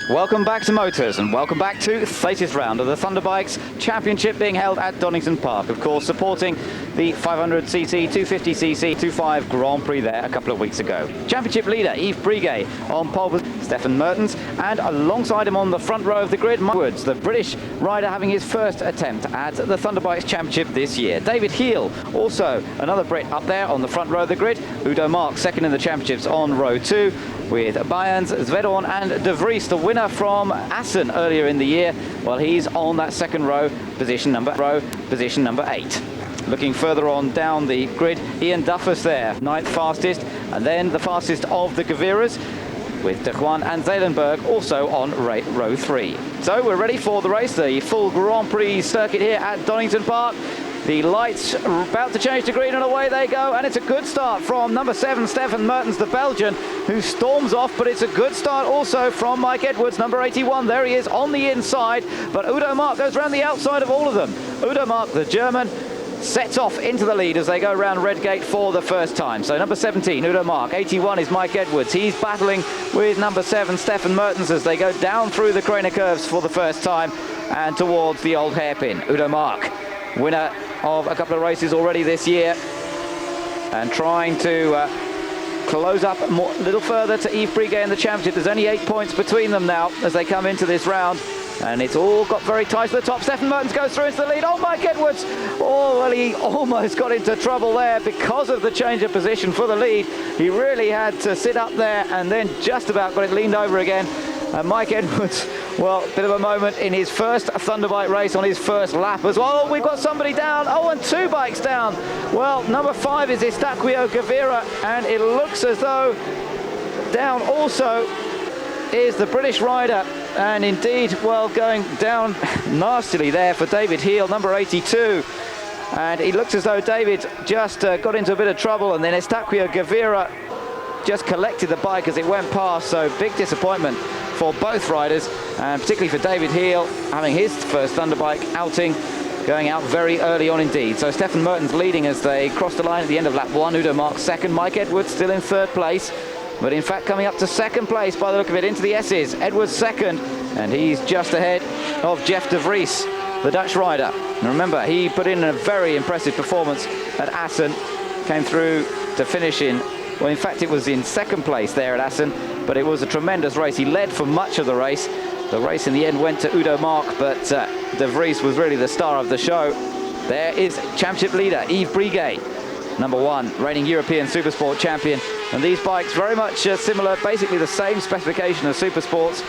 Welcome back to Motors and welcome back to the 30th round of the Thunderbikes Championship being held at Donington Park. Of course, supporting the 500cc, 250cc, 2.5 Grand Prix there a couple of weeks ago. Championship leader Yves Briguet on pole with Stefan Mertens, and alongside him on the front row of the grid, Mike Edwards, the British rider having his first attempt at the Thunderbikes Championship this year. David Heel, also another Brit up there on the front row of the grid. Udo Mark, second in the championships on row 2. With Bayerns, Zvedorn and De Vries, the winner from Assen earlier in the year. Well, he's on that second row, position number 8. Looking further on down the grid, Ian Duffus there, 9th fastest, and then the fastest of the Gaviras, with De Juan and Zelenberg also on row 3. So we're ready for the race, the full Grand Prix circuit here at Donington Park. The lights are about to change to green and away they go, and it's a good start from number 7, Stefan Mertens, the Belgian, who storms off, but it's a good start also from Mike Edwards, number 81. There he is on the inside, but Udo Mark goes around the outside of all of them. Udo Mark, the German, sets off into the lead as they go around Red Gate for the first time. So number 17, Udo Mark, 81 is Mike Edwards. He's battling with number 7, Stefan Mertens, as they go down through the Craner curves for the first time and towards the old hairpin. Udo Mark, winner of a couple of races already this year, and trying to close up a little further to Yves Briguet in the championship. There's only 8 points between them now as they come into this round, and it's all got very tight to the top. Stefan Mertens goes through into the lead. Oh, Mike Edwards! Oh, well, he almost got into trouble there because of the change of position for the lead. He really had to sit up there and then just about got it leaned over again. And Mike Edwards, well, a bit of a moment in his first Thunderbike race on his first lap as well. Oh, we've got somebody down. Oh, and 2 bikes down. Well, number 5 is Eustaquio Gavira, and it looks as though down also is the British rider. And indeed, well, going down nastily there for David Heel, number 82. And it looks as though David just got into a bit of trouble, and then Eustaquio Gavira just collected the bike as it went past. So big disappointment for both riders, and particularly for David Heel, having his first Thunderbike outing, going out very early on indeed. So Stefan Mertens leading as they cross the line at the end of lap 1. Udo Mark second, Mike Edwards still in 3rd place, but in fact coming up to 2nd place by the look of it into the S's. Edwards second, and he's just ahead of Jeff De Vries, the Dutch rider. And remember, he put in a very impressive performance at Assen, came through to finish in, well, in fact, it was in 2nd place there at Assen, but it was a tremendous race. He led for much of the race. The race in the end went to Udo Mark, but De Vries was really the star of the show. There is championship leader Yves Briguet, number 1, reigning European Supersport champion. And these bikes very much similar, basically the same specification as Supersports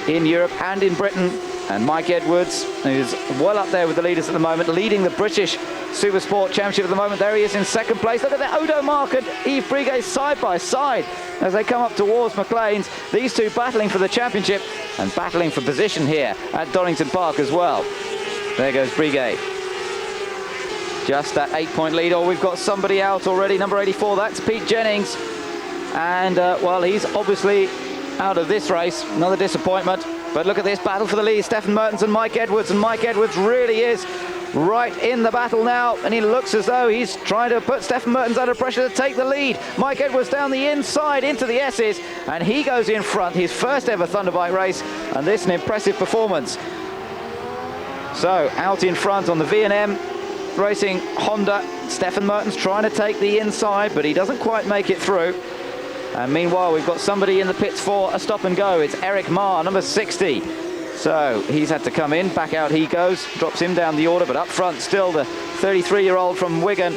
in Europe and in Britain. And Mike Edwards, who's well up there with the leaders at the moment, leading the British Supersport Championship at the moment. There he is in 2nd place. Look at that, Udo Mark and Yves Briguet side by side as they come up towards McLean's. These two battling for the championship and battling for position here at Donington Park as well. There goes Briguet. Just that 8-point lead. Oh, we've got somebody out already, number 84. That's Pete Jennings. And, well, he's obviously out of this race. Another disappointment. But look at this battle for the lead. Stefan Mertens and Mike Edwards. And Mike Edwards really is right in the battle now, and he looks as though he's trying to put Stefan Mertens under pressure to take the lead. Mike Edwards down the inside into the S's, and he goes in front, his first ever Thunderbike race, and this an impressive performance. So out in front on the V&M Racing Honda, Stefan Mertens trying to take the inside, but he doesn't quite make it through. And meanwhile, we've got somebody in the pits for a stop and go. It's Eric Marr, number 60. So he's had to come in, back out he goes, drops him down the order, but up front still the 33-year-old from Wigan,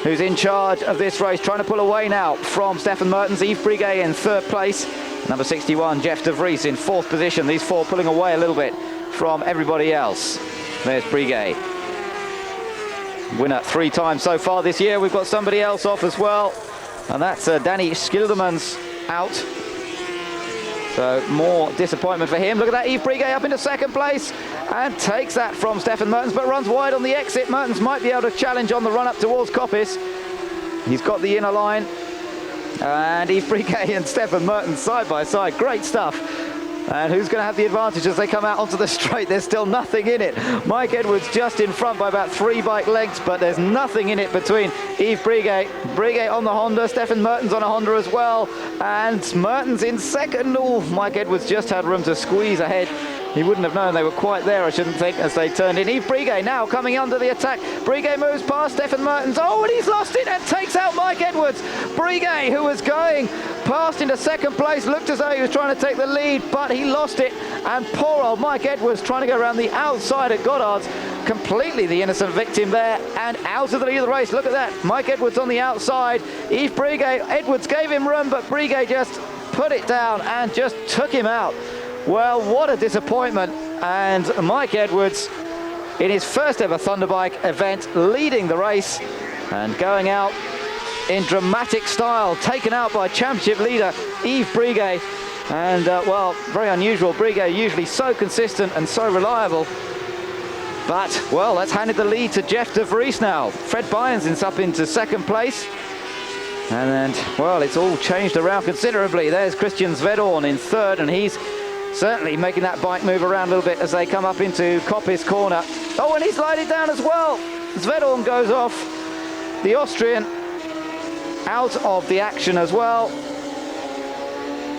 who's in charge of this race, trying to pull away now from Stefan Mertens. Yves Briguet in 3rd place, number 61, Jeff De Vries in 4th position. These 4 pulling away a little bit from everybody else. There's Briguet. Winner 3 times so far this year. We've got somebody else off as well, and that's Danny Schildermans out. So more disappointment for him. Look at that, Yves Briguet up into 2nd place and takes that from Stefan Mertens, but runs wide on the exit. Mertens might be able to challenge on the run up towards Coppice. He's got the inner line. And Yves Briguet and Stefan Mertens side by side. Great stuff. And who's going to have the advantage as they come out onto the straight? There's still nothing in it. Mike Edwards just in front by about 3 bike lengths, but there's nothing in it between Yves Briguet. Briguet on the Honda, Stefan Mertens on a Honda as well, and Mertens in second. Oh, Mike Edwards just had room to squeeze ahead. He wouldn't have known they were quite there, I shouldn't think, as they turned in. Yves Briguet now coming under the attack. Briguet moves past Stefan Mertens. Oh, and he's lost it and takes out Mike Edwards. Briguet, who was going past into second place, looked as though he was trying to take the lead, but he lost it. And poor old Mike Edwards trying to go around the outside at Goddard's. Completely the innocent victim there, and out of the lead of the race. Look at that. Mike Edwards on the outside. Yves Briguet, Edwards gave him room, but Briguet just put it down and just took him out. Well, what a disappointment. And Mike Edwards, in his first ever Thunderbike event, leading the race and going out in dramatic style, taken out by championship leader Yves Briguet. And, well, very unusual. Briguet usually so consistent and so reliable. But, well, that's handed the lead to Jeff de Vries now. Fred Byens is up into second place. And then, well, it's all changed around considerably. There's Christian Zvedorn in third, and he's certainly making that bike move around a little bit as they come up into Koppes corner. Oh, and he's sliding down as well. Zvedorn goes off. The Austrian out of the action as well.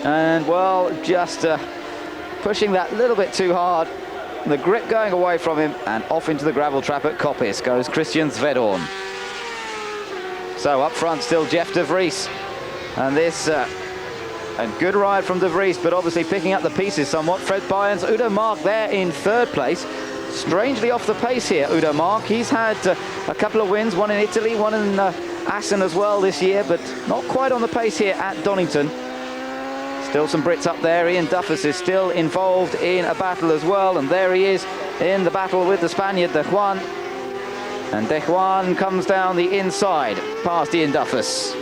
And, well, just pushing that little bit too hard. The grip going away from him, and off into the gravel trap at Koppes goes Christian Zvedorn. So up front still Jeff de Vries. And this a good ride from de Vries, but obviously picking up the pieces somewhat. Fred Byens, Udo Mark there in third place. Strangely off the pace here, Udo Mark. He's had a couple of wins, one in Italy, one in Assen as well this year, but not quite on the pace here at Donington. Still some Brits up there. Ian Duffus is still involved in a battle as well, and there he is in the battle with the Spaniard, De Juan. And De Juan comes down the inside, past Ian Duffus.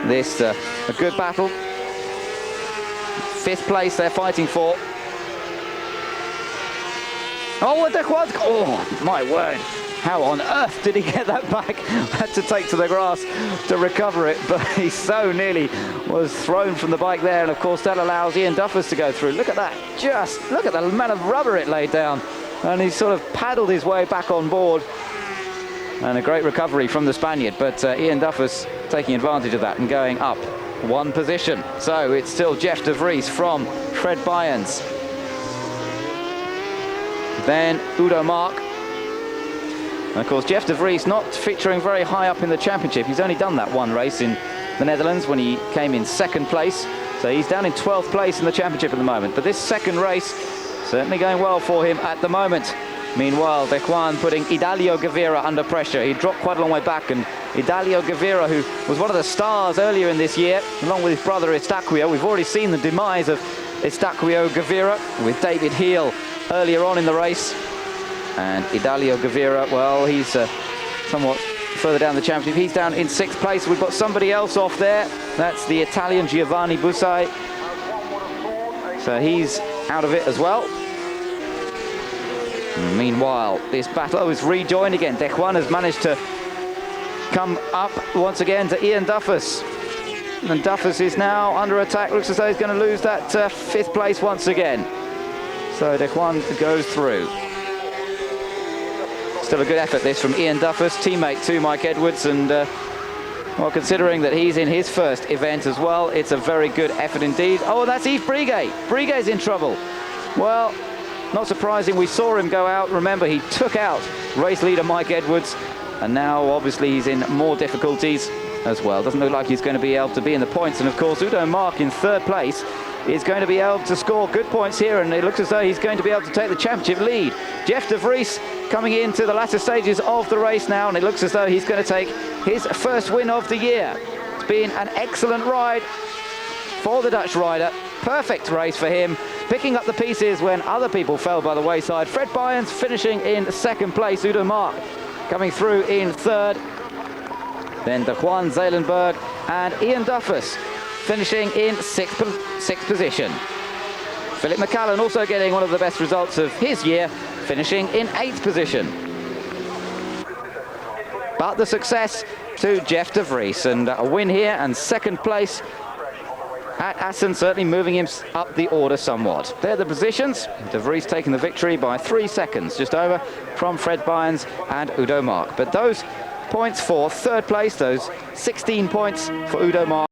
This a good battle. 5th place they're fighting for. Oh, and De Juan, oh my word. How on earth did he get that back? Had to take to the grass to recover it, but he so nearly was thrown from the bike there, and of course that allows Ian Duffus to go through. Look at that, just look at the amount of rubber it laid down, and he sort of paddled his way back on board. And a great recovery from the Spaniard, but Ian Duffus taking advantage of that and going up 1 position. So it's still Jeff de Vries from Fred Byens. Then Udo Mark. And of course, Jeff de Vries not featuring very high up in the championship. He's only done that 1 race in the Netherlands when he came in 2nd place. So he's down in 12th place in the championship at the moment. But this 2nd race certainly going well for him at the moment. Meanwhile, De Juan putting Idalio Gavira under pressure. He dropped quite a long way back, and Idalio Gavira, who was one of the stars earlier in this year, along with his brother Estaquio. We've already seen the demise of Estaquio Gavira with David Heel earlier on in the race. And Idalio Gavira, well, he's somewhat further down the championship. He's down in 6th place. We've got somebody else off there. That's the Italian Giovanni Busai. So he's out of it as well. Meanwhile, this battle is rejoined again. De Juan has managed to come up once again to Ian Duffus. And Duffus is now under attack. Looks as though he's going to lose that 5th place once again. So De Juan goes through. Still a good effort this from Ian Duffus, teammate to Mike Edwards, and well, considering that he's in his first event as well, it's a very good effort indeed. Oh, that's Yves Briguet. Briguet's in trouble. Well, not surprising, we saw him go out. Remember, he took out race leader Mike Edwards, and now obviously he's in more difficulties as well. Doesn't look like he's going to be able to be in the points. And of course, Udo Mark in 3rd place is going to be able to score good points here, and it looks as though he's going to be able to take the championship lead. Jeff de Vries coming into the latter stages of the race now, and it looks as though he's going to take his first win of the year. It's been an excellent ride for the Dutch rider. Perfect race for him, picking up the pieces when other people fell by the wayside. Fred Byens finishing in 2nd place, Udo Mark coming through in 3rd. Then De Juan Zeelenberg and Ian Duffus finishing in 6th position. Philip McCallan also getting one of the best results of his year, finishing in 8th position. But the success to Jeff de Vries, and a win here and 2nd place at Assen, certainly moving him up the order somewhat. They're the positions. De Vries taking the victory by 3 seconds, just over, from Fred Bynes and Udo Mark. But those points for third place, those 16 points for Udo Mark.